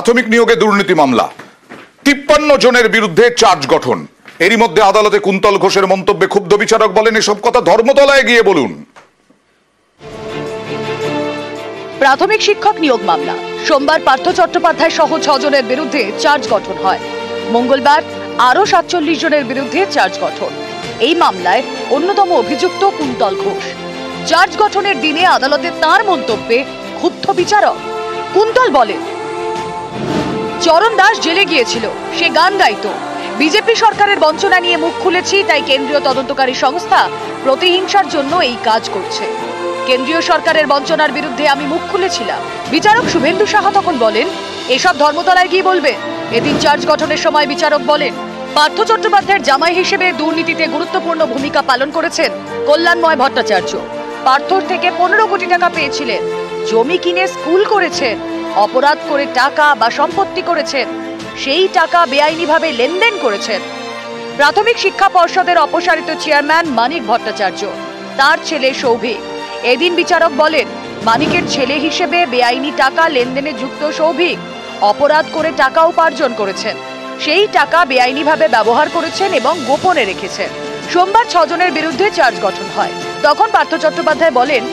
প্রাথমিক নিয়োগে দুর্নীতি মামলা 53 জনের বিরুদ্ধে চার্জ গঠন। এরই মধ্যে আদালতে কুন্তল ঘোষের মন্তব্যে ক্ষুব্ধ বিচারক বলেন, এসব কথা ধর্মতলায় গিয়ে বলুন। প্রাথমিক শিক্ষক নিয়োগ মামলা সোমবার পার্থ চট্টোপাধ্যায় সহ 6 জনের বিরুদ্ধে চার্জ গঠন হয়। মঙ্গলবার আরো 47 জনের বিরুদ্ধে চার্জ গঠন। এই মামলায় অন্যতম অভিযুক্ত কুন্তল ঘোষ। চার্জ গঠনের দিনে আদালতে তার মন্তব্যে ক্ষুব্ধ বিচারক। কুন্তল বলেন, চরণ দাস জেলে গিয়েছিল, সে গান গাইতো। বিজেপি সরকারের বঞ্চনা নিয়ে মুখ খুলেছি, তাই কেন্দ্রীয় তদন্তকারী সংস্থা প্রতিহিংসার জন্য এই কাজ করছে। কেন্দ্রীয় সরকারের বঞ্চনার বিরুদ্ধে আমি মুখ খুলেছিলাম। বিচারক শুভেন্দু সাহা তখন বলেন, এসব ধর্মতলায় গিয়ে বলবে। এদিন চার্জ গঠনের সময় বিচারক বলেন, পার্থ চট্টোপাধ্যায়ের জামাই হিসেবে দুর্নীতিতে গুরুত্বপূর্ণ ভূমিকা পালন করেছেন কল্যাণময় ভট্টাচার্য। পার্থর থেকে 15 কোটি টাকা পেয়েছিলেন। জমি কিনে স্কুল করেছেন, অপরাধ করে টাকা বা সম্পত্তি করেছেন, সেই টাকা বেআইনিভাবে লেনদেন করেছেন। প্রাথমিক শিক্ষা পর্ষদের অপসারিত চেয়ারম্যান মানিক ভট্টাচার্য, তার ছেলে সৌভিক। এদিন বিচারক বলেন, মানিকের ছেলে হিসেবে বেআইনি টাকা লেনদেনে যুক্ত সৌভিক অপরাধ করে টাকা উপার্জন করেছেন, সেই টাকা বেআইনিভাবে ব্যবহার করেছেন এবং গোপনে রেখেছেন। সোমবার 6 জনের বিরুদ্ধে চার্জ গঠন হয়। তখন পার্থ চট্টোপাধ্যায় বলেন,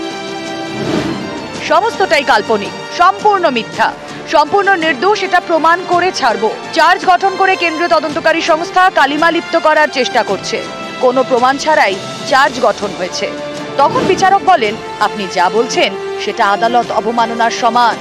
সমস্তটাই কাল্পনিক, সম্পূর্ণ মিথ্যা, সম্পূর্ণ নির্দোষ, এটা প্রমাণ করে ছাড়ব। চার্জ গঠন করে কেন্দ্রীয় তদন্তকারী সংস্থা কালিমা লিপ্ত করার চেষ্টা করছে। কোনো প্রমাণ ছাড়াই চার্জ গঠন হয়েছে। তখন বিচারক বলেন, আপনি যা বলছেন সেটা আদালত অবমাননার সমান।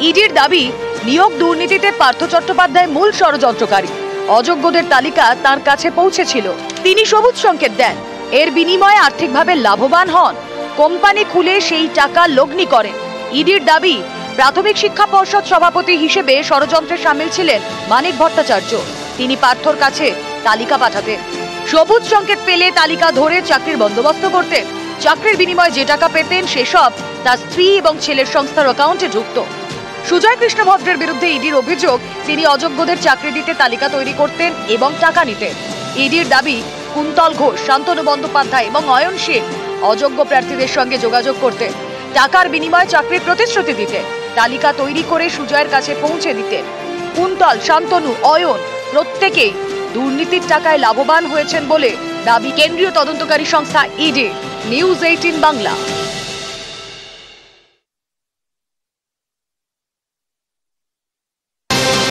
ইডির দাবি, নিয়োগ দুর্নীতিতে পার্থ চট্টোপাধ্যায় মূল ষড়যন্ত্রকারী। অযোগ্যদের তালিকা তার কাছে পৌঁছেছিল, তিনি সবুজ সংকেত দেন, এর বিনিময়ে আর্থিকভাবে লাভবান হন, কোম্পানি খুলে সেই টাকা লগ্নি করেন। ইডির দাবি, প্রাথমিক শিক্ষা পর্ষদ সভাপতি হিসেবে ষড়যন্ত্রে সামিল ছিলেন মানিক ভট্টাচার্য। তিনি পার্থর কাছে তালিকা পাঠাতেন, সবুজ সংকেত পেলে তালিকা ধরে চাকরির বন্দোবস্ত করতেন। চাকরির বিনিময়ে যে টাকা পেতেন সেসব তার স্ত্রী এবং ছেলের সংস্থার অ্যাকাউন্টে ঢুকত। সুজয় কৃষ্ণ ভদ্রের বিরুদ্ধে ইডির অভিযোগ, তিনি অযোগ্যদের চাকরি দিতে তালিকা তৈরি করতেন এবং টাকা নিতেন। ইডির দাবি, কুন্তল ঘোষ, শান্তনু বন্দ্যোপাধ্যায় এবং অয়ন শীল অযোগ্য প্রার্থীদের সঙ্গে যোগাযোগ করতেন, টাকার বিনিময়ে চাকরির প্রতিশ্রুতি দিতেন, তালিকা তৈরি করে সুজয়ের কাছে পৌঁছে দিতেন। কুন্তল, শান্তনু, অয়ন প্রত্যেকেই দুর্নীতির টাকায় লাভবান হয়েছেন বলে দাবি কেন্দ্রীয় তদন্তকারী সংস্থা ইডি। নিউজ 18 বাংলা।